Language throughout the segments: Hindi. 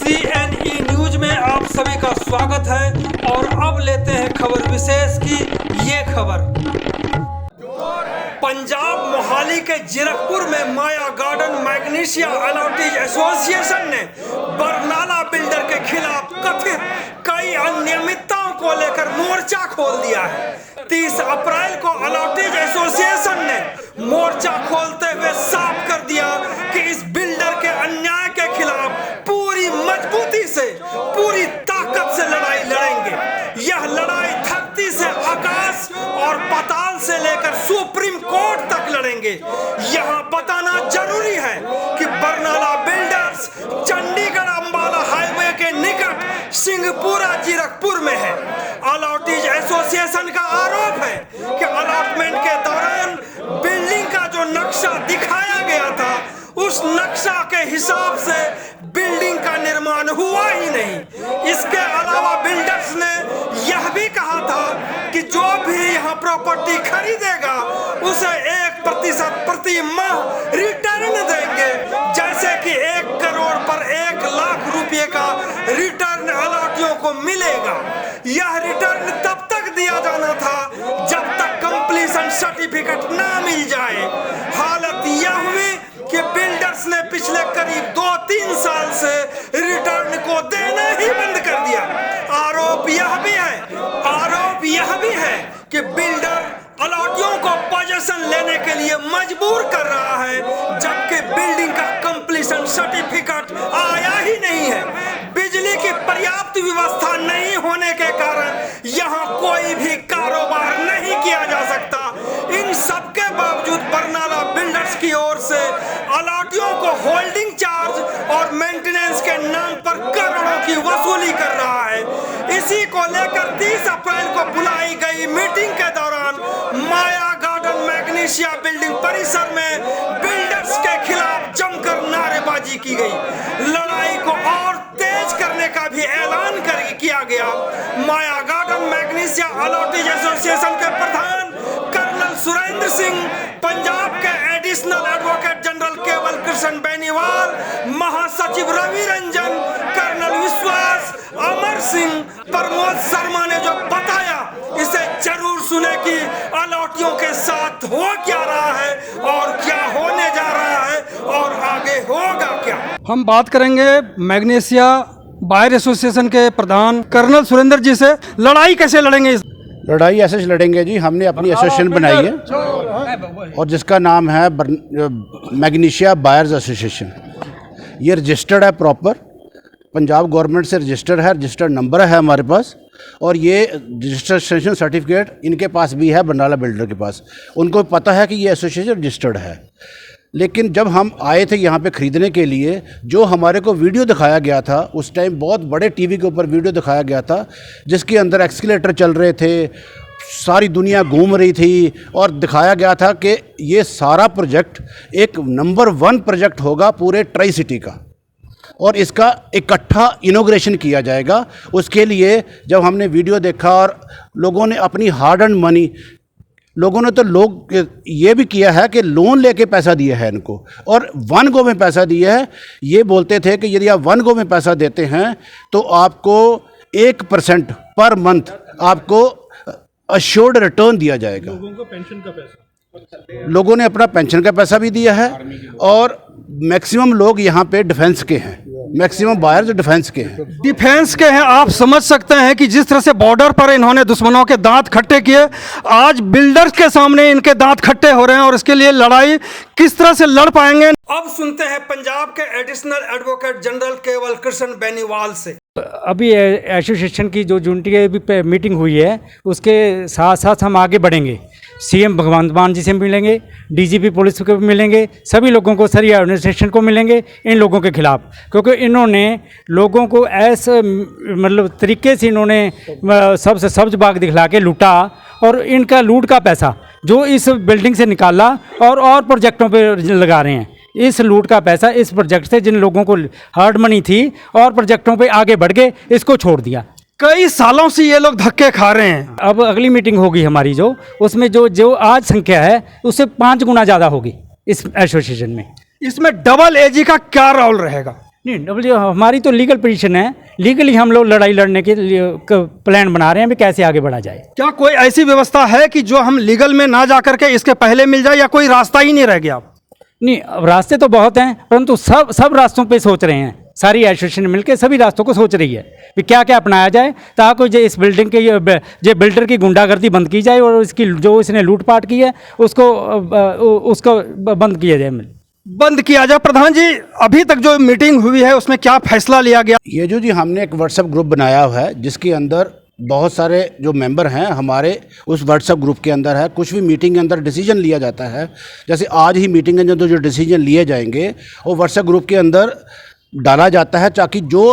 CNE न्यूज में आप सभी का स्वागत है और अब लेते हैं खबर विशेष की ये खबर। पंजाब मोहाली के जीरकपुर में माया गार्डन मैग्नीशिया अलॉटेज एसोसिएशन ने बरनाला बिल्डर के खिलाफ कथित कई अनियमितताओं को लेकर मोर्चा खोल दिया है। 30 अप्रैल को अलॉटेज एसोसिएशन ने मोर्चा खोलते हुए साफ कर दिया कि इस बिल्डर के अन्याय के खिलाफ पूरी मजबूती से, पूरी ताकत से लड़ाई लड़ेंगे। यह लड़ाई धरती से आकाश और पाताल से लेकर सुप्रीम कोर्ट तक लड़ेंगे। यहाँ बताना जरूरी है कि बरनाला बिल्डर्स चंडीगढ़ अंबाला हाईवे के निकट सिंहपुरा जीरकपुर में है। अलॉटेज एसोसिएशन का आरोप है कि अलॉटमेंट के दौरान बिल्डिंग का जो नक्शा दिखाया गया था उस नक्शा के हिसाब से बिल्डिंग का निर्माण हुआ ही नहीं। इसके अलावा बिल्डर्स ने यह भी कहा था कि जो भी यहाँ प्रॉपर्टी खरीदेगा उसे 1% प्रति माह रिटर्न देंगे, जैसे कि 1 करोड़ पर 1 लाख रुपए का रिटर्न अलॉटियों को मिलेगा। यह रिटर्न तब तक दिया जाना था जब तक कंप्लीशन सर्टिफिकेट ना मिल जाए। हालत यह हुई कि बिल्डर्स ने पिछले करीब 2-3 साल से रिटर्न को देना ही बंद कर दिया। आरोप यह भी है कि बिल्डर अलॉटियों को पोजीशन लेने के लिए मजबूर कर रहा है, जबकि बिल्डिंग का कंप्लीशन सर्टिफिकेट आया ही नहीं है। बिजली की पर्याप्त व्यवस्था नहीं होने के कारण यहाँ कोई भी कारोबार नहीं किया जा सकता। इन सब के बावजूद बरनाला बिल्डर्स की ओर से अलॉटियों को होल्डिंग चार्ज और मेंटेनेंस के नाम पर करोड़ों की वसूली कर रहा है। इसी को लेकर 30 अप्रैल को बुलाई गई मीटिंग के दौरान माया गार्डन मैग्नीशिया बिल्डिंग परिसर में बिल्डर्स के खिलाफ जमकर नारेबाजी की गई। लड़ाई को और तेज करने का भी ऐलान किया गया। माया गार्डन मैग्नीशिया अलॉटेज एसोसिएशन के प्रधान कर्नल सुरेंद्र सिंह, पंजाब के एडिशनल एडवोकेट जनरल केवल कृष्ण बेनीवाल, महासचिव रवि रंजन, कर्नल विश्वास, अमर सिंह, प्रमोद शर्मा ने जो बताया इसे जरूर सुने कि अलॉटियों के साथ हो क्या रहा है और क्या होने जा रहा है और आगे होगा क्या। हम बात करेंगे मैग्नीशिया बायर एसोसिएशन के प्रधान कर्नल सुरेंद्र जी से। लड़ाई कैसे लड़ेंगे? लड़ाई ऐसे लड़ेंगे जी, हमने अपनी एसोसिएशन बनाई है और जिसका नाम है मैग्नीशिया बायर्स एसोसिएशन। ये रजिस्टर्ड है, प्रॉपर पंजाब गवर्नमेंट से रजिस्टर्ड है, रजिस्टर्ड नंबर है हमारे पास और ये रजिस्ट्रेशन सर्टिफिकेट इनके पास भी है, बरनाला बिल्डर के पास। उनको पता है कि ये एसोसिएशन रजिस्टर्ड है। लेकिन जब हम आए थे यहाँ पे ख़रीदने के लिए, जो हमारे को वीडियो दिखाया गया था उस टाइम बहुत बड़े टीवी के ऊपर वीडियो दिखाया गया था जिसके अंदर एक्सकेलेटर चल रहे थे, सारी दुनिया घूम रही थी और दिखाया गया था कि ये सारा प्रोजेक्ट एक नंबर 1 प्रोजेक्ट होगा पूरे ट्राई सिटी का और इसका इकट्ठा इनॉग्रेशन किया जाएगा। उसके लिए जब हमने वीडियो देखा और लोगों ने अपनी हार्ड एंड मनी, लोगों ने तो लोग ये भी किया है कि लोन लेके पैसा दिया है इनको और 1 गो में पैसा दिया है। ये बोलते थे कि यदि आप 1 गो में पैसा देते हैं तो आपको 1% पर मंथ आपको अश्योर्ड रिटर्न दिया जाएगा। लोगों को पेंशन का पैसा, लोगों ने अपना पेंशन का पैसा भी दिया है और मैक्सिमम लोग यहाँ पे डिफेंस के हैं, मैक्सिमम बायर्स डिफेंस के हैं। डिफेंस के हैं। आप समझ सकते हैं कि जिस तरह से बॉर्डर पर इन्होंने दुश्मनों के दांत खट्टे किए, आज बिल्डर्स के सामने इनके दांत खट्टे हो रहे हैं और इसके लिए लड़ाई किस तरह से लड़ पाएंगे। अब सुनते हैं पंजाब के एडिशनल एडवोकेट जनरल केवल कृष्ण बेनीवाल से। अभी एसोसिएशन की जो यूनिटी मीटिंग हुई है उसके साथ साथ हम आगे बढ़ेंगे। सीएम भगवंत मान जी से मिलेंगे, डीजीपी पुलिस को मिलेंगे, सभी लोगों को, सारी एडमिनिस्ट्रेशन को मिलेंगे इन लोगों के खिलाफ, क्योंकि इन्होंने लोगों को ऐसे मतलब तरीके से इन्होंने सबसे सब्ज बाग दिखला के लूटा और इनका लूट का पैसा जो इस बिल्डिंग से निकाला और प्रोजेक्टों पे लगा रहे हैं। इस लूट का पैसा इस प्रोजेक्ट से जिन लोगों को हार्ड मनी थी और प्रोजेक्टों पे आगे बढ़ गए, इसको छोड़ दिया। कई सालों से ये लोग धक्के खा रहे हैं। अब अगली मीटिंग होगी हमारी जो उसमें जो आज संख्या है उससे 5 गुना ज़्यादा होगी इस एसोसिएशन में। इसमें डबल एजी का क्या रोल रहेगा? नहीं, डब्ल्यू हमारी तो लीगल पोजीशन है, लीगली हम लोग लड़ाई लड़ने के लिए प्लान बना रहे हैं भी कैसे आगे बढ़ा जाए। क्या कोई ऐसी व्यवस्था है कि जो हम लीगल में ना जा करके इसके पहले मिल जाए, या कोई रास्ता ही नहीं रह गया? नहीं, अब रास्ते तो बहुत हैं, परंतु सब रास्तों पे सोच रहे हैं, सारी एसोसिएशन मिलकर सभी रास्तों को सोच रही है कि क्या क्या अपनाया जाए ताकि जो इस बिल्डिंग के जो बिल्डर की गुंडागर्दी बंद की जाए और इसकी जो इसने लूटपाट की है उसको बंद किया जाए। बंद किया जाए। प्रधान जी, अभी तक जो मीटिंग हुई है उसमें क्या फैसला लिया गया? ये जो जी हमने एक व्हाट्सएप ग्रुप बनाया हुआ है जिसके अंदर बहुत सारे जो मेंबर हैं हमारे उस व्हाट्सएप ग्रुप के अंदर है। कुछ भी मीटिंग के अंदर डिसीजन लिया जाता है, जैसे आज ही मीटिंग के अंदर जो डिसीजन लिए जाएंगे वो व्हाट्सएप ग्रुप के अंदर डाला जाता है, ताकि जो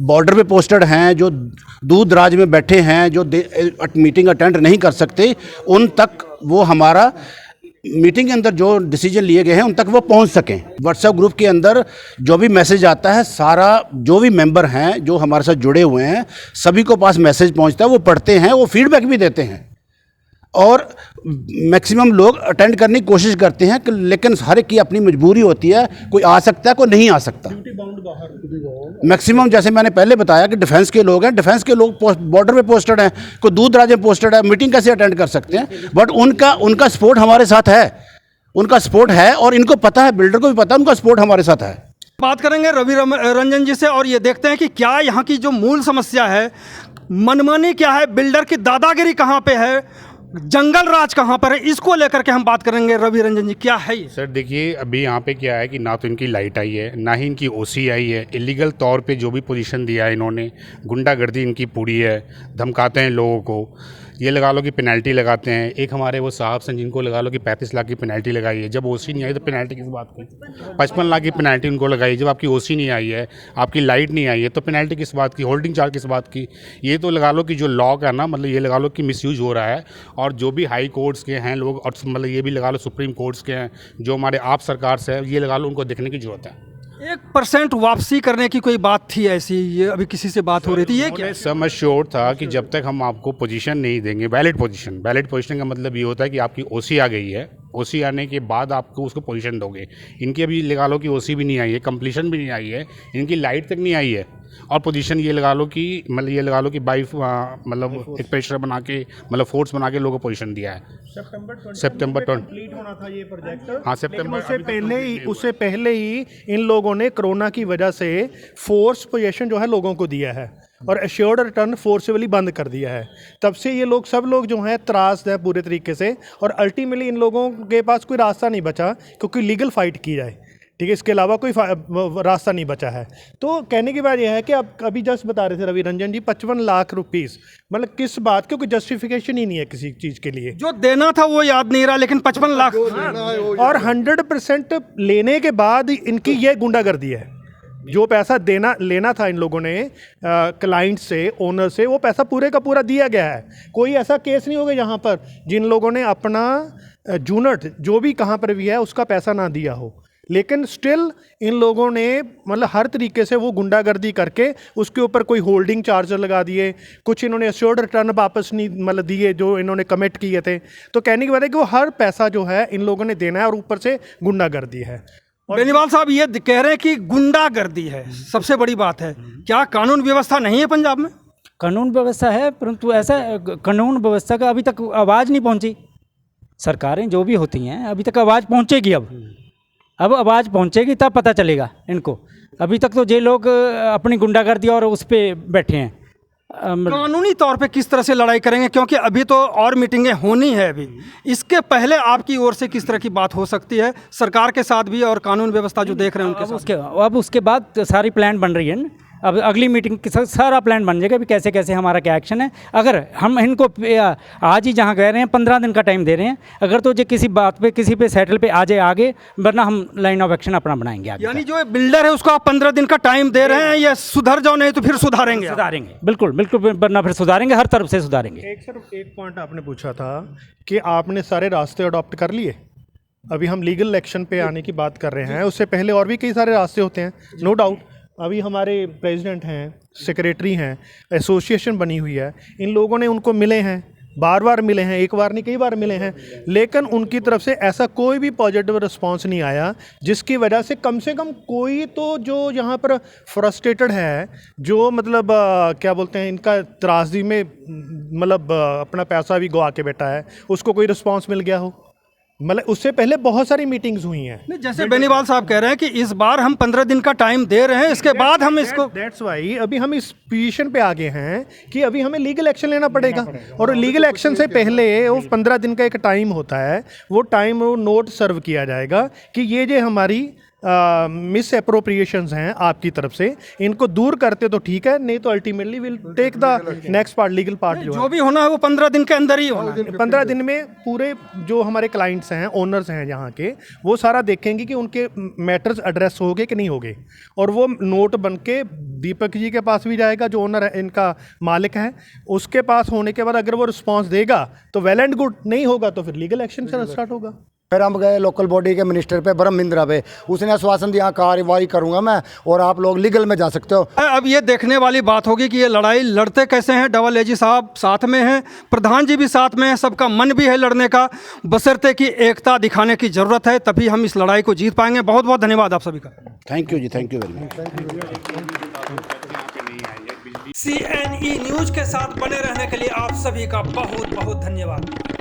बॉर्डर पे पोस्टेड हैं, जो दूर दराज में बैठे हैं, जो मीटिंग अटेंड नहीं कर सकते, उन तक वो हमारा मीटिंग के अंदर जो डिसीजन लिए गए हैं उन तक वो पहुंच सकें। व्हाट्सएप ग्रुप के अंदर जो भी मैसेज आता है, सारा जो भी मेंबर हैं जो हमारे साथ जुड़े हुए हैं सभी को पास मैसेज पहुंचता है, वो पढ़ते हैं, वो फीडबैक भी देते हैं और मैक्सिमम लोग अटेंड करने की कोशिश करते हैं कि, लेकिन हर एक की अपनी मजबूरी होती है, कोई आ सकता है कोई नहीं आ सकता। मैक्सिमम जैसे मैंने पहले बताया कि डिफेंस के लोग हैं, डिफेंस के लोग बॉर्डर पे पोस्टेड हैं, कोई दूर दराज में पोस्टेड है, मीटिंग कैसे अटेंड कर सकते हैं? बट उनका सपोर्ट हमारे साथ है, उनका सपोर्ट है और इनको पता है, बिल्डर को भी पता है, उनका सपोर्ट हमारे साथ है। बात करेंगे रवि रंजन जी से और ये देखते हैं कि क्या यहाँ की जो मूल समस्या है, मनमानी क्या है, बिल्डर की दादागिरी कहाँ पे है, जंगल राज कहाँ पर है, इसको लेकर के हम बात करेंगे। रवि रंजन जी, क्या है ये? सर देखिए, अभी यहाँ पे क्या है कि ना तो इनकी लाइट आई है, ना ही इनकी ओसी आई है। इलीगल तौर पे जो भी पोजीशन दिया है इन्होंने, गुंडागर्दी इनकी पूरी है, धमकाते हैं लोगों को, ये लगा लो कि पेनल्टी लगाते हैं। एक हमारे वो साहब हैं जिनको लगा लो कि 35 लाख की पेनल्टी लगाई है, जब ओसी नहीं आई तो पेनल्टी किस बात की? 55 लाख की पेनल्टी उनको लगाई, जब आपकी ओसी नहीं आई है, आपकी लाइट नहीं आई है, तो पेनल्टी किस बात की? होल्डिंग चार्ज किस बात की? ये तो लगा लो कि जो लॉ का ना, मतलब ये लगा लो कि मिसयूज हो रहा है। और जो भी हाई कोर्ट्स के हैं लोग, और मतलब ये भी लगा लो सुप्रीम कोर्ट्स के हैं, जो हमारे आप सरकार से है, ये लगा लो उनको देखने की जरूरत है। 1% वापसी करने की कोई बात थी ऐसी, ये अभी किसी से बात हो रही थी, ये क्या? सम एश्योर्ड था कि जब तक हम आपको पोजीशन नहीं देंगे, वैलिड पोजीशन का मतलब ये होता है कि आपकी ओसी आ गई है, ओसी आने के बाद आपको उसको पोजीशन दोगे। इनकी अभी लगा लो कि ओसी भी नहीं आई है, कंप्लीशन भी नहीं आई है, इनकी लाइट तक नहीं आई है, और पोजीशन ये लगा लो कि मतलब ये लगा लो कि बाई मतलब एक प्रेशर बना के, मतलब फोर्स बना के लोगों को पोजीशन दिया है। सितंबर कंप्लीट होना था ये प्रोजेक्ट। हाँ, सितंबर। उससे पहले ही इन लोगों ने कोरोना की वजह से फोर्स पोजीशन जो है लोगों को दिया है और एश्योर्ड रिटर्न फोर्सिबली बंद कर दिया है। तब से ये लोग सब लोग जो हैं त्रासद है पूरे तरीके से, और अल्टीमेटली इन लोगों के पास कोई रास्ता नहीं बचा क्योंकि लीगल फाइट की जाए, ठीक है, इसके अलावा कोई रास्ता नहीं बचा है। तो कहने की बात यह है कि अब अभी जस्ट बता रहे थे रवि रंजन जी, 55 लाख रुपीस, मतलब किस बात का कोई जस्टिफिकेशन ही नहीं है किसी चीज़ के लिए। जो देना था वो याद नहीं रहा, लेकिन 55 लाख और 100% लेने के बाद इनकी ये गुंडागर्दी है। जो पैसा लेना था इन लोगों ने क्लाइंट से, ओनर से, वो पैसा पूरे का पूरा दिया गया है। कोई ऐसा केस नहीं होगा यहाँ पर जिन लोगों ने अपना यूनिट जो भी कहाँ पर भी है उसका पैसा ना दिया हो, लेकिन स्टिल इन लोगों ने मतलब हर तरीके से वो गुंडागर्दी करके उसके ऊपर कोई होल्डिंग चार्जर लगा दिए, कुछ इन्होंने एश्योर्ड रिटर्न वापस नहीं मतलब दिए जो इन्होंने कमिट किए थे। तो कहने की बात है कि वो हर पैसा जो है इन लोगों ने देना है और ऊपर से गुंडागर्दी है। बेनीवाल साहब ये कह रहे हैं कि गुंडागर्दी है, सबसे बड़ी बात है। क्या कानून व्यवस्था नहीं है पंजाब में? कानून व्यवस्था है, परंतु ऐसा कानून व्यवस्था का अभी तक आवाज़ नहीं पहुंची। सरकारें जो भी होती हैं अभी तक आवाज़ पहुंचेगी, अब आवाज़ पहुंचेगी तब पता चलेगा इनको। अभी तक तो ये लोग अपनी गुंडागर्दी और उस पर बैठे हैं। कानूनी तौर पे किस तरह से लड़ाई करेंगे, क्योंकि अभी तो और मीटिंगें होनी है, अभी इसके पहले आपकी ओर से किस तरह की बात हो सकती है सरकार के साथ भी और कानून व्यवस्था जो देख रहे हैं उनके साथ? अब उसके बाद सारी प्लान बन रही है ना, अब अगली मीटिंग के साथ सारा प्लान बन जाएगा भी कैसे कैसे हमारा क्या एक्शन है। अगर हम इनको आज ही जहाँ कह रहे हैं 15 दिन का टाइम दे रहे हैं, अगर तो जो किसी बात पे किसी पे सेटल पे आ जाए आगे, वरना हम लाइन ऑफ एक्शन अपना बनाएंगे आगे। यानी जो बिल्डर है उसको आप 15 दिन का टाइम दे रहे हैं, या सुधर जाओ नहीं तो फिर सुधारेंगे? बिल्कुल बिल्कुल, वरना फिर सुधारेंगे, हर तरफ से सुधारेंगे। एक पॉइंट आपने पूछा था कि आपने सारे रास्ते अडॉप्ट कर लिए। अभी हम लीगल एक्शन पे आने की बात कर रहे हैं, उससे पहले और भी कई सारे रास्ते होते हैं, नो डाउट। अभी हमारे प्रेसिडेंट हैं, सेक्रेटरी हैं, एसोसिएशन बनी हुई है, इन लोगों ने उनको मिले हैं, बार बार मिले हैं, एक बार नहीं कई बार मिले हैं, लेकिन उनकी तरफ से ऐसा कोई भी पॉजिटिव रिस्पांस नहीं आया, जिसकी वजह से कम कोई तो जो यहाँ पर फ्रस्ट्रेटेड है, जो मतलब क्या बोलते हैं, इनका त्रासदी में मतलब अपना पैसा भी गवा के बैठा है, उसको कोई रिस्पांस मिल गया हो। मतलब उससे पहले बहुत सारी मीटिंग्स हुई हैं। नहीं, जैसे बेनीवाल साहब कह रहे हैं कि इस बार हम 15 दिन का टाइम दे रहे हैं, इसके बाद हम इसको दैट्स वाई अभी हम इस पोजीशन पे आ गए हैं कि अभी हमें लीगल एक्शन लेना पड़ेगा, और लीगल एक्शन से पहले वो 15 दिन का एक टाइम होता है, वो टाइम वो नोट सर्व किया जाएगा कि ये जो हमारी मिस अप्रोप्रिएशंस हैं आपकी तरफ से, इनको दूर करते तो ठीक है, नहीं तो ultimately will take the next part, legal part जो भी होना है वो 15 दिन के अंदर ही होना है। 15 दिन में पूरे जो हमारे क्लाइंट्स हैं, ओनर्स हैं यहाँ के, वो सारा देखेंगे कि उनके मैटर्स एड्रेस हो गए कि नहीं हो गए, और वो नोट बन के दीपक जी के पास भी जाएगा, जो ओनर है, इनका मालिक है, उसके पास होने के बाद अगर वो रिस्पॉन्स देगा तो वेल एंड गुड, नहीं होगा तो फिर लीगल एक्शन स्टार्ट होगा। फिर हम गए लोकल बॉडी के मिनिस्टर पे, ब्रह्मिंद्रा पे, उसने आश्वासन दिया कार्रवाई करूंगा मैं, और आप लोग लीगल में जा सकते हो। अब ये देखने वाली बात होगी कि ये लड़ाई लड़ते कैसे हैं। डबल एजी साहब साथ में हैं, प्रधान जी भी साथ में हैं, सबका मन भी है लड़ने का, बशर्ते कि एकता दिखाने की ज़रूरत है, तभी हम इस लड़ाई को जीत पाएंगे। बहुत बहुत धन्यवाद आप सभी का। थैंक यू जी, thank you very much. CNE news के साथ बने रहने के लिए आप सभी का बहुत बहुत धन्यवाद।